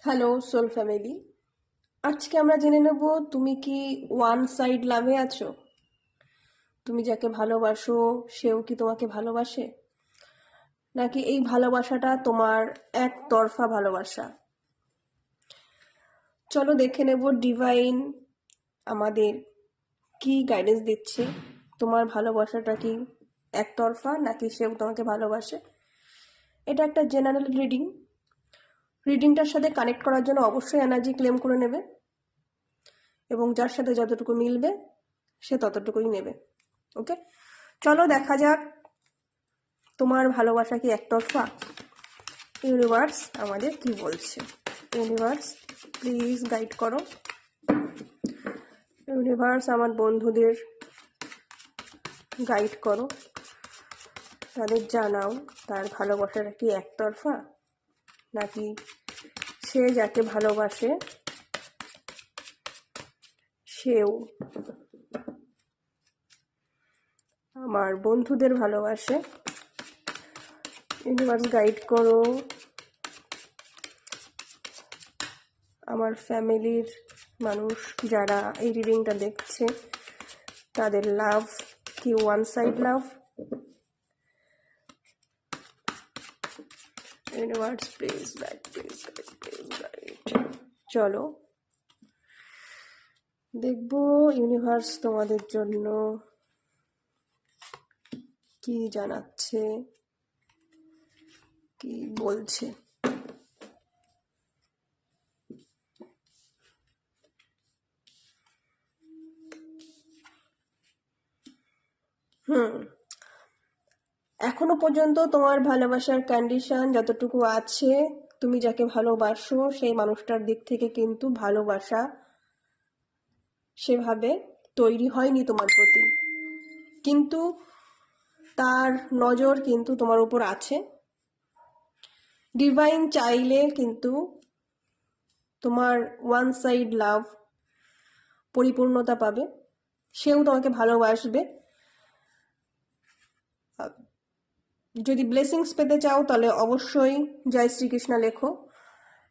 Hello soul family. আজকে আমরা জেনে নেব তুমি কি ওয়ান সাইড লাভে আছো। তুমি যাকে ভালোবাসো সেও কি তোমাকে ভালোবাসে, নাকি এই ভালোবাসাটা তোমার একতরফা ভালোবাসা। চলো দেখে নেব ডিভাইন আমাদের কি গাইডেন্স দিচ্ছে। তোমার ভালোবাসাটা কি একতরফা নাকি সেও তোমাকে ভালোবাসে। এটা একটা জেনারেল রিডিংটার সাথে কানেক্ট করার জন্য অবশ্যই এনার্জি ক্লেম করে নেবে এবং যার সাথে যতটুকু মিলবে সে ততটুকুই নেবে। ওকে, চলো দেখা যাক তোমার ভালোবাসা কি একতরফা। ইউনিভার্স আমাদের কি বলছে। ইউনিভার্স প্লিজ গাইড করো। ইউনিভার্স আমার বন্ধুদের গাইড করো, তাদের জানাও তার ভালোবাসাটা কি একতরফা নাকি সে যাকে ভালোবাসে সেও আমার বন্ধুদের ভালোবাসে। ইউনিভার্স গাইড করো আমার ফ্যামিলির মানুষ যারা এই রিডিংটা দেখছে, তাদের লাভ কি one side love. Universe please guide, please guide, please guide. চলো দেখবো ইউনিভার্স তোমাদের জন্য কি জানাচ্ছে, কি বলছে। এখনো পর্যন্ত তোমার ভালোবাসার কন্ডিশন যতটুকু আছে, তুমি যাকে ভালোবাসো সেই মানুষটার দিক থেকে কিন্তু ভালোবাসা সেভাবে তৈরি হয়নি তোমার প্রতি, কিন্তু তার নজর কিন্তু তোমার উপর আছে। ডিভাইন চাইলে কিন্তু তোমার ওয়ান সাইড লাভ পরিপূর্ণতা পাবে, সেও তোমাকে ভালোবাসবে। যদি ব্লেসিংস পেতে চাও তাহলে অবশ্যই জয় শ্রীকৃষ্ণ লেখো।